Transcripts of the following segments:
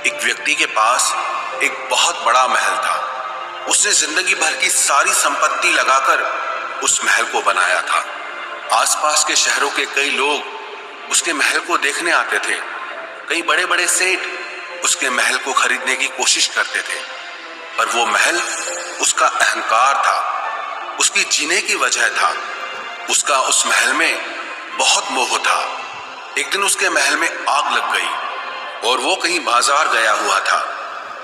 एक व्यक्ति के पास एक बहुत बड़ा महल था। उसने जिंदगी भर की सारी संपत्ति लगाकर उस महल को बनाया था। आसपास के शहरों के कई लोग उसके महल को देखने आते थे। कई बड़े बड़े सेठ उसके महल को खरीदने की कोशिश करते थे, पर वो महल उसका अहंकार था, उसकी जीने की वजह था। उसका उस महल में बहुत मोह था। एक दिन उसके महल में आग लग गई और वो कहीं बाजार गया हुआ था।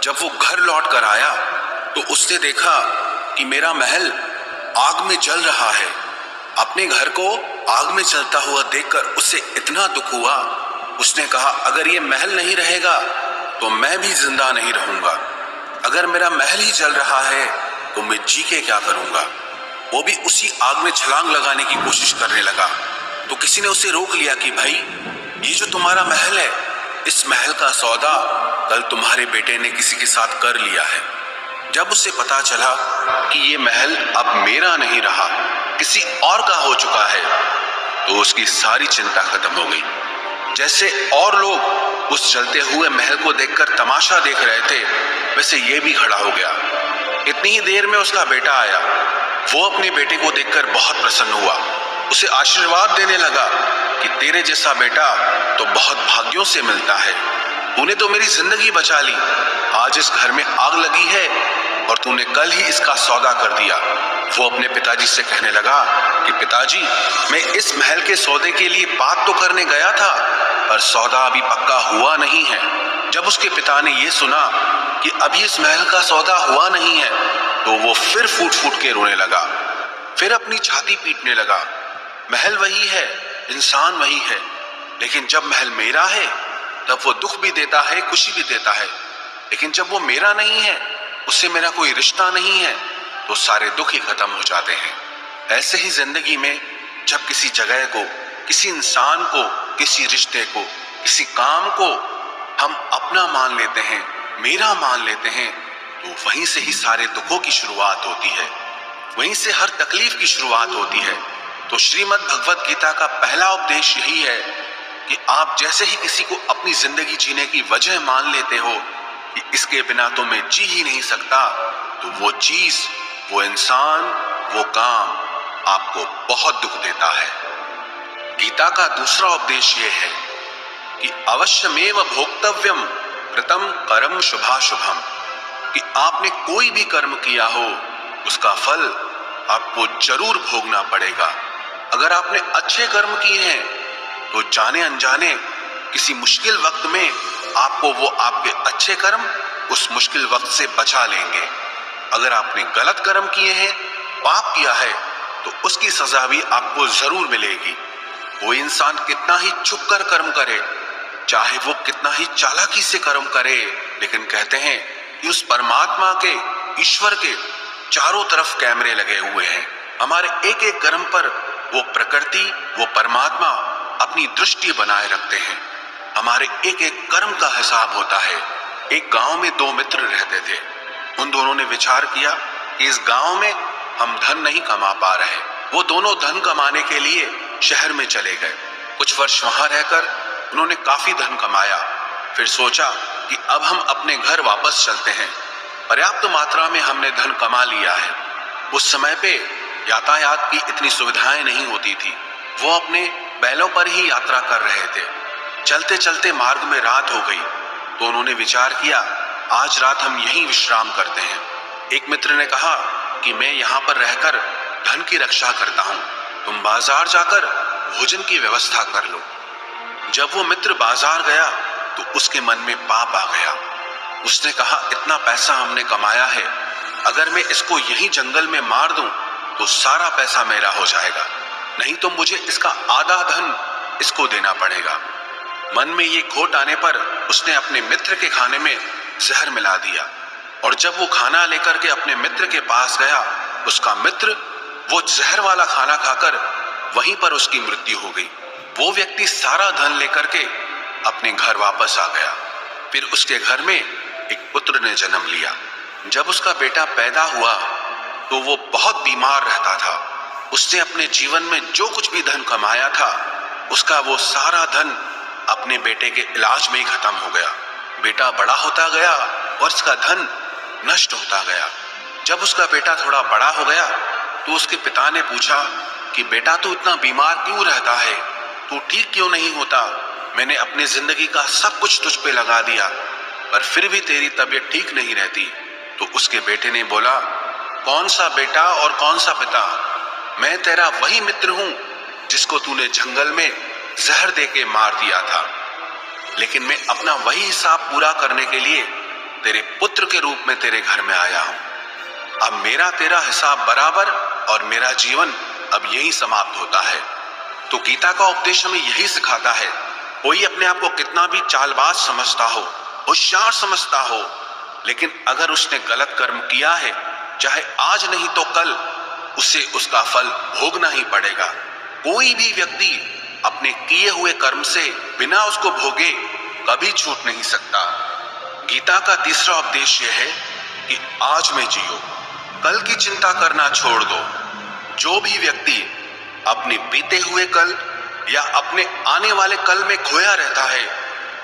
जब वो घर लौट कर आया तो उसने देखा कि मेरा महल आग में जल रहा है। अपने घर को आग में जलता हुआ देखकर उसे इतना दुख हुआ। उसने कहा, अगर ये महल नहीं रहेगा तो मैं भी जिंदा नहीं रहूंगा। अगर मेरा महल ही जल रहा है तो मैं जी के क्या करूंगा। वो भी उसी आग में छलांग लगाने की कोशिश करने लगा तो किसी ने उसे रोक लिया कि भाई, ये जो तुम्हारा महल है, इस महल का सौदा कल तुम्हारे बेटे ने किसी के साथ कर लिया है। जब उसे पता चला कि ये महल अब मेरा नहीं रहा, किसी और का हो चुका है, तो उसकी सारी चिंता खत्म हो गई। जैसे और लोग उस जलते हुए महल को देखकर तमाशा देख रहे थे, वैसे ये भी खड़ा हो गया। इतनी ही देर में उसका बेटा आया। वो अपने बेटे को देखकर बहुत प्रसन्न हुआ। उसे आशीर्वाद देने लगा कि तेरे जैसा बेटा तो बहुत भाग्यों से मिलता है। तूने तो मेरी जिंदगी बचा ली। आज इस घर में आग लगी है और तूने कल ही इसका सौदा कर दिया। वो अपने पिताजी से कहने लगा कि पिताजी, मैं इस महल के सौदे के लिए बात तो करने गया था, पर सौदा अभी पक्का हुआ नहीं है। जब उसके पिता ने यह सुना कि अभी इस महल का सौदा हुआ नहीं है, तो वो फिर फूट फूट के रोने लगा, फिर अपनी छाती पीटने लगा। महल वही है, इंसान वही है, लेकिन जब महल मेरा है तब वो दुख भी देता है, खुशी भी देता है। लेकिन जब वो मेरा नहीं है, उससे मेरा कोई रिश्ता नहीं है, तो सारे दुख ही खत्म हो जाते हैं। ऐसे ही जिंदगी में जब किसी जगह को, किसी इंसान को, किसी रिश्ते को, किसी काम को हम अपना मान लेते हैं, मेरा मान लेते हैं, तो वहीं से ही सारे दुखों की शुरुआत होती है, वहीं से हर तकलीफ की शुरुआत होती है। तो श्रीमद् भगवत गीता का पहला उपदेश यही है कि आप जैसे ही किसी को अपनी जिंदगी जीने की वजह मान लेते हो कि इसके बिना तो मैं जी ही नहीं सकता, तो वो चीज, वो इंसान, वो काम आपको बहुत दुख देता है। गीता का दूसरा उपदेश ये है कि अवश्यमेव भोक्तव्यम कृतं कर्म शुभाशुभम, कि आपने कोई भी कर्म किया हो उसका फल आपको जरूर भोगना पड़ेगा। अगर आपने अच्छे कर्म किए हैं तो जाने अनजाने किसी मुश्किल वक्त में आपको वो आपके अच्छे कर्म उस मुश्किल वक्त से बचा लेंगे। अगर आपने गलत कर्म किए हैं, पाप किया है, तो उसकी सजा भी आपको जरूर मिलेगी। वो इंसान कितना ही छुप कर कर्म करे, चाहे वो कितना ही चालाकी से कर्म करे, लेकिन कहते हैं कि उस परमात्मा के, ईश्वर के चारों तरफ कैमरे लगे हुए हैं। हमारे एक एक कर्म पर वो प्रकृति, वो परमात्मा अपनी दृष्टि बनाए रखते हैं। हमारे एक एक कर्म का हिसाब होता है। एक गांव में दो मित्र रहते थे। उन दोनों ने विचार किया कि इस गांव में हम धन नहीं कमा पा रहे। वो दोनों धन कमाने के लिए शहर में चले गए। कुछ वर्ष वहां रहकर उन्होंने काफी धन कमाया। फिर सोचा कि अब हम अपने घर वापस चलते हैं। पर्याप्त मात्रा में हमने धन कमा लिया है। उस समय पे यातायात की इतनी सुविधाएं नहीं होती थी। वो अपने बैलों पर ही यात्रा कर रहे थे। चलते चलते मार्ग में रात हो गई, तो उन्होंने विचार किया, आज रात हम यहीं विश्राम करते हैं। एक मित्र ने कहा कि मैं यहाँ पर रहकर धन की रक्षा करता हूँ, तुम बाजार जाकर भोजन की व्यवस्था कर लो। जब वो मित्र बाजार गया तो उसके मन में पाप आ गया। उसने कहा, इतना पैसा हमने कमाया है, अगर मैं इसको यहीं जंगल में मार दूं तो सारा पैसा मेरा हो जाएगा, नहीं तो मुझे इसका आधा धन इसको देना पड़ेगा। मन में ये खोट आने पर उसने अपने मित्र के खाने में जहर मिला दिया, और जब वो खाना लेकर के अपने मित्र के पास गया, उसका मित्र वो जहर वाला खाना खाकर वहीं पर उसकी मृत्यु हो गई। वो व्यक्ति सारा धन लेकर के अपने घर वापस आ गया। फिर उसके घर में एक पुत्र ने जन्म लिया। जब उसका बेटा पैदा हुआ तो वो बहुत बीमार रहता था। उसने अपने जीवन में जो कुछ भी धन कमाया था, उसका वो सारा धन अपने बेटे के इलाज में ही खत्म हो गया। बेटा बड़ा होता गया और उसका धन नष्ट होता गया। जब उसका बेटा थोड़ा बड़ा हो गया तो उसके पिता ने पूछा कि बेटा तू इतना बीमार क्यों रहता है, तू ठीक क्यों नहीं होता? मैंने अपनी जिंदगी का सब कुछ तुझ पे लगा दिया पर फिर भी तेरी तबीयत ठीक नहीं रहती। तो उसके बेटे ने बोला, कौन सा बेटा और कौन सा पिता? मैं तेरा वही मित्र हूं जिसको तूने जंगल में जहर देके मार दिया था, लेकिन मैं अपना वही हिसाब पूरा करने के लिए तेरे पुत्र के रूप में तेरे घर में आया हूं। अब मेरा तेरा हिसाब बराबर और मेरा जीवन अब यही समाप्त होता है। तो गीता का उपदेश हमें यही सिखाता है, कोई अपने आप को कितना भी चालबाज समझता हो, होशियार समझता हो, लेकिन अगर उसने गलत कर्म किया है, चाहे आज नहीं तो कल उसे उसका फल भोगना ही पड़ेगा। कोई भी व्यक्ति अपने किए हुए कर्म से बिना उसको भोगे कभी छूट नहीं सकता। गीता का तीसरा उपदेश यह है कि आज में जियो, कल की चिंता करना छोड़ दो। जो भी व्यक्ति अपने बीते हुए कल या अपने आने वाले कल में खोया रहता है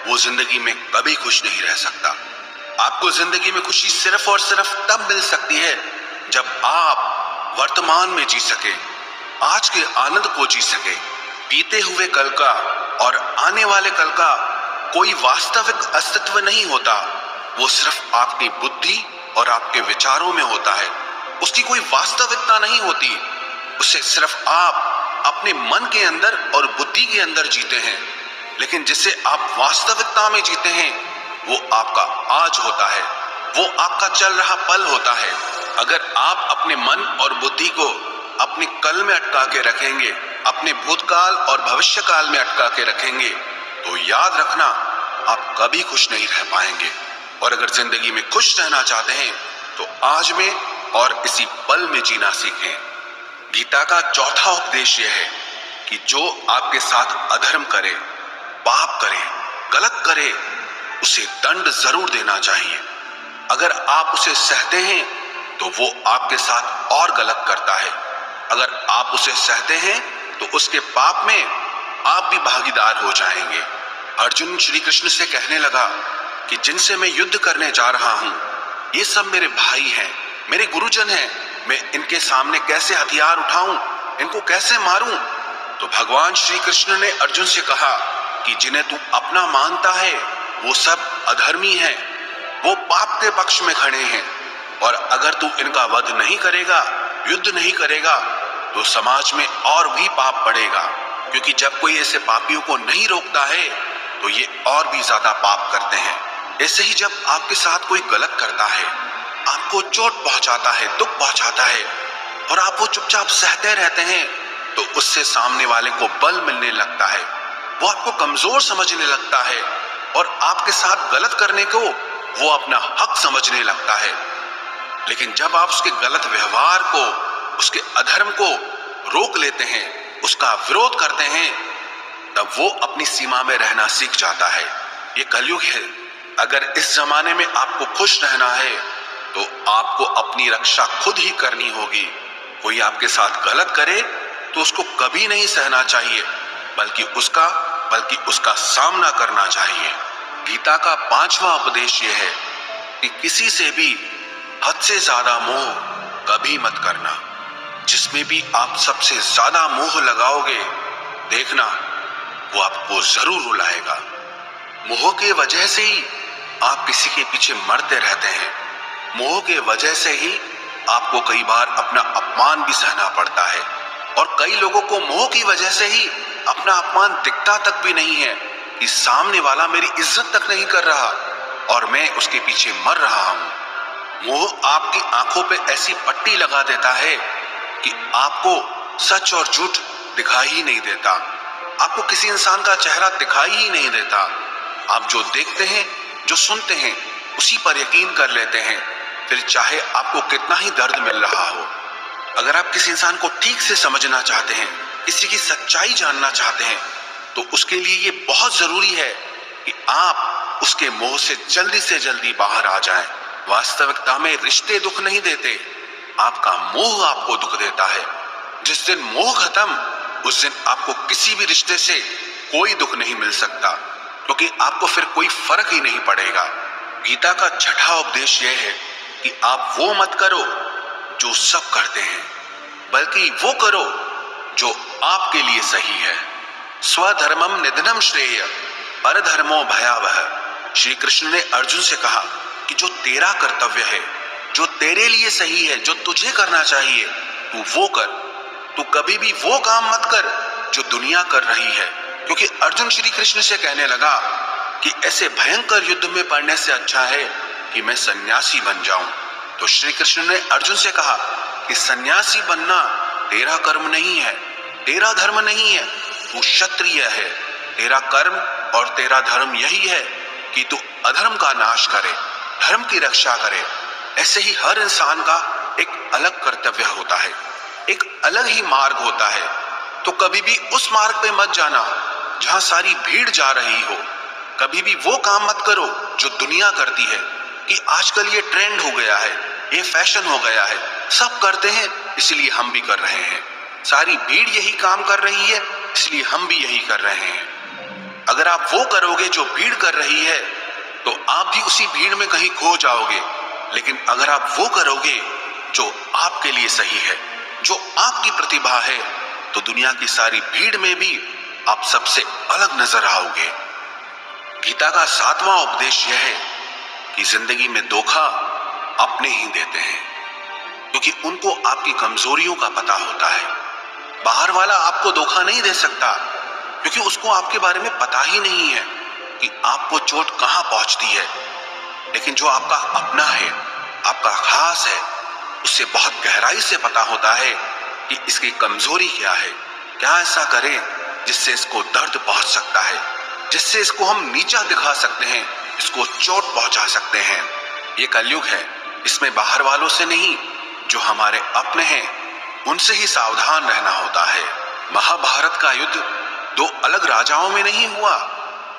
वो जिंदगी में कभी खुश नहीं रह सकता। आपको जिंदगी में खुशी सिर्फ और सिर्फ तब मिल सकती है जब आप वर्तमान में जी सके, आज के आनंद को जी सके। बीते हुए कल का और आने वाले कल का कोई वास्तविक अस्तित्व नहीं होता, वो सिर्फ आपकी बुद्धि और आपके विचारों में होता है। उसकी कोई वास्तविकता नहीं होती, उसे सिर्फ आप अपने मन के अंदर और बुद्धि के अंदर जीते हैं। लेकिन जिसे आप वास्तविकता में जीते हैं वो आपका आज होता है, वो आपका चल रहा पल होता है। अगर आप अपने मन और बुद्धि को अपने कल में अटका के रखेंगे, अपने भूतकाल और भविष्यकाल में अटका के रखेंगे, तो याद रखना आप कभी खुश नहीं रह पाएंगे। और अगर जिंदगी में खुश रहना चाहते हैं तो आज में और इसी पल में जीना सीखें। गीता का चौथा उपदेश यह है कि जो आपके साथ अधर्म करे, पाप करे, गलत करे, उसे दंड जरूर देना चाहिए। अगर आप उसे सहते हैं तो वो आपके साथ और गलत करता है। अगर आप उसे सहते हैं तो उसके पाप में आप भी भागीदार हो जाएंगे। अर्जुन श्री कृष्ण से कहने लगा कि जिनसे मैं युद्ध करने जा रहा हूं ये सब मेरे भाई हैं, मेरे गुरुजन हैं, मैं इनके सामने कैसे हथियार उठाऊं, इनको कैसे मारूं? तो भगवान श्री कृष्ण ने अर्जुन से कहा कि जिन्हें तू अपना मानता है वो सब अधर्मी हैं, वो पाप के पक्ष में खड़े हैं, और अगर तू इनका वध नहीं करेगा, युद्ध नहीं करेगा, तो समाज में और भी पाप बढ़ेगा। क्योंकि जब कोई ऐसे पापियों को नहीं रोकता है तो ये और भी ज्यादा पाप करते हैं। ऐसे ही जब आपके साथ कोई गलत करता है, आपको चोट पहुंचाता है, दुख पहुंचाता है, और आप वो चुपचाप सहते रहते हैं, तो उससे सामने वाले को बल मिलने लगता है, वो आपको कमजोर समझने लगता है और आपके साथ गलत करने को वो अपना हक समझने लगता है। लेकिन जब आप उसके गलत व्यवहार को, उसके अधर्म को रोक लेते हैं, उसका विरोध करते हैं, तब वो अपनी सीमा में रहना सीख जाता है। ये कलयुग है। अगर इस जमाने में आपको खुश रहना है तो आपको अपनी रक्षा खुद ही करनी होगी। कोई आपके साथ गलत करे तो उसको कभी नहीं सहना चाहिए, बल्कि उसका सामना करना चाहिए। गीता का पांचवा उपदेश यह है कि किसी से भी हद से ज्यादा मोह कभी मत करना। जिसमें भी आप सबसे ज्यादा मोह लगाओगे, देखना वो आपको जरूर रुलाएगा। मोह के वजह से ही आप किसी के पीछे मरते रहते हैं। मोह के वजह से ही आपको कई बार अपना अपमान भी सहना पड़ता है, और कई लोगों को मोह की वजह से ही अपना अपमान दिखता तक भी नहीं है कि सामने वाला मेरी इज्जत तक नहीं कर रहा और मैं उसके पीछे मर रहा हूं। मोह आपकी आंखों पे ऐसी पट्टी लगा देता है कि आपको सच और झूठ दिखाई ही नहीं देता, आपको किसी इंसान का चेहरा दिखाई ही नहीं देता। आप जो देखते हैं, जो सुनते हैं, उसी पर यकीन कर लेते हैं, फिर चाहे आपको कितना ही दर्द मिल रहा हो। अगर आप किसी इंसान को ठीक से समझना चाहते हैं, किसी की सच्चाई जानना चाहते हैं, तो उसके लिए ये बहुत जरूरी है कि आप उसके मोह से जल्दी बाहर आ जाएं। वास्तविकता में रिश्ते दुख नहीं देते, आपका मोह आपको दुख देता है। जिस दिन मोह खत्म, उस दिन आपको किसी भी रिश्ते से कोई दुख नहीं मिल सकता। क्योंकि आपको फिर कोई फर्क ही नहीं पड़ेगा। गीता का छठा उपदेश यह है कि आप वो मत करो जो सब करते हैं, बल्कि वो करो जो आपके लिए सही है। स्वधर्मम निधनम श्रेय परधर्मो भयावह। श्री कृष्ण ने अर्जुन से कहा कि जो तेरा कर्तव्य है, जो तेरे लिए सही है, जो तुझे करना चाहिए, तू वो कर। तू कभी भी वो काम मत कर जो दुनिया कर रही है। क्योंकि अर्जुन श्री कृष्ण से कहने लगा कि ऐसे भयंकर युद्ध में पड़ने से अच्छा है कि मैं सन्यासी बन जाऊं। तो श्री कृष्ण ने अर्जुन से कहा कि सन्यासी बनना तेरा कर्म नहीं है, तेरा धर्म नहीं है, तू क्षत्रिय है। तेरा कर्म और तेरा धर्म यही है कि तू अधर्म का नाश करे, धर्म की रक्षा करे। ऐसे ही हर इंसान का एक अलग कर्तव्य होता है, एक अलग ही मार्ग होता है। तो कभी भी उस मार्ग पे मत जाना जहां सारी भीड़ जा रही हो। कभी भी वो काम मत करो जो दुनिया करती है कि आजकल ये ट्रेंड हो गया है, ये फैशन हो गया है, सब करते हैं इसलिए हम भी कर रहे हैं। सारी भीड़ यही काम कर रही है इसलिए हम भी यही कर रहे हैं। अगर आप वो करोगे जो भीड़ कर रही है तो आप भी उसी भीड़ में कहीं खो जाओगे। लेकिन अगर आप वो करोगे जो आपके लिए सही है, जो आपकी प्रतिभा है, तो दुनिया की सारी भीड़ में भी आप सबसे अलग नजर आओगे। गीता का सातवां उपदेश यह है कि जिंदगी में धोखा अपने ही देते हैं, क्योंकि उनको आपकी कमजोरियों का पता होता है। बाहर वाला आपको धोखा नहीं दे सकता, क्योंकि उसको आपके बारे में पता ही नहीं है कि आपको चोट कहां पहुंचती है। लेकिन जो आपका अपना है, आपका खास है, उससे बहुत गहराई से पता होता है कि इसकी कमजोरी क्या है, क्या ऐसा करें जिससे इसको दर्द पहुंच सकता है, जिससे इसको हम नीचा दिखा सकते हैं, इसको चोट पहुंचा सकते हैं। ये कलयुग है, इसमें बाहर वालों से नहीं, जो हमारे अपने हैं उनसे ही सावधान रहना होता है। महाभारत का युद्ध दो अलग राजाओं में नहीं हुआ,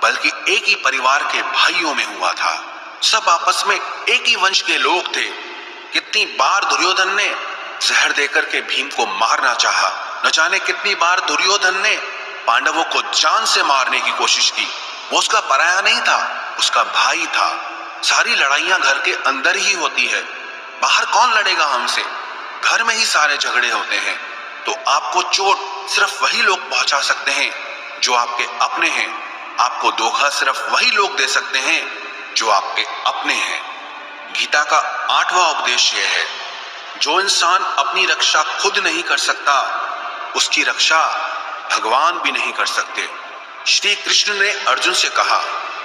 बल्कि एक ही परिवार के भाइयों में हुआ था। सब आपस में एक ही वंश के लोग थे। कितनी बार दुर्योधन ने जहर देकर के भीम को मारना चाहा, न जाने कितनी बार दुर्योधन ने पांडवों को जान से मारने की कोशिश की। वो उसका पराया नहीं था, उसका भाई था। सारी लड़ाइयां घर के अंदर ही होती है, बाहर कौन लड़ेगा हमसे? घर में ही सारे झगड़े होते हैं। तो आपको चोट सिर्फ वही लोग पहुंचा सकते हैं जो आपके अपने हैं। आपको धोखा सिर्फ वही लोग दे सकते हैं जो आपके अपने हैं। गीता का आठवां उपदेश यह है, जो इंसान अपनी रक्षा खुद नहीं कर सकता, उसकी रक्षा भगवान भी नहीं कर सकते। श्री कृष्ण ने अर्जुन से कहा,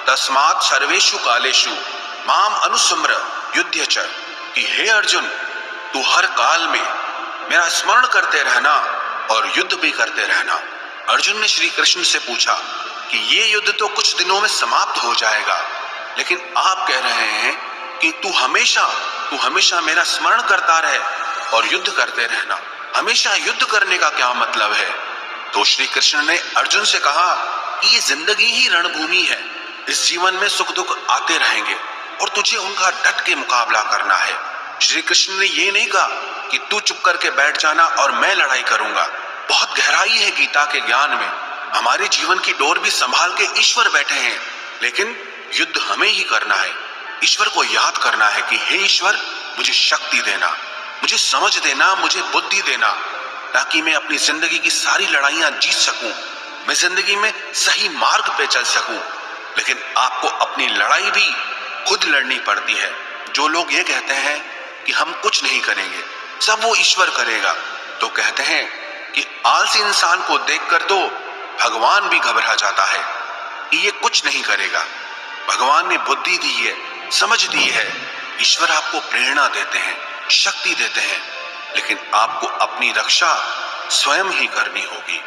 तस्मात् सर्वेषु कालेषु माम अनुस्मर युध्य च, कि हे अर्जुन, तू हर काल में मेरा स्मरण करते रहना और युद्ध भी करते रहना। अर्जुन ने श्री कृष्ण से पूछा कि ये युद्ध तो कुछ दिनों में समाप्त हो जाएगा, लेकिन आप कह रहे हैं कि तू हमेशा मेरा स्मरण करता रहे और युद्ध करते रहना। हमेशा युद्ध करने का क्या मतलब है? तो श्री कृष्ण ने अर्जुन से कहा कि ये जिंदगी ही रणभूमि है। इस जीवन में सुख दुख आते रहेंगे और तुझे उनका डट के मुकाबला करना है। श्री कृष्ण ने ये नहीं कहा कि तू चुप करके बैठ जाना और मैं लड़ाई करूंगा। बहुत गहराई है गीता के ज्ञान में। हमारे जीवन की डोर भी संभाल के ईश्वर बैठे हैं, लेकिन युद्ध हमें ही करना है। ईश्वर को याद करना है कि हे ईश्वर, मुझे शक्ति देना, मुझे समझ देना, मुझे बुद्धि देना, ताकि मैं अपनी जिंदगी की सारी लड़ाइयां जीत सकूं, मैं जिंदगी में सही मार्ग पे चल सकूं। लेकिन आपको अपनी लड़ाई भी खुद लड़नी पड़ती है। जो लोग ये कहते हैं कि हम कुछ नहीं करेंगे, सब वो ईश्वर करेगा, तो कहते हैं कि आलसी इंसान को देखकर तो भगवान भी घबरा जाता है कि ये कुछ नहीं करेगा। भगवान ने बुद्धि दी है, समझ दी है, ईश्वर आपको प्रेरणा देते हैं, शक्ति देते हैं, लेकिन आपको अपनी रक्षा स्वयं ही करनी होगी।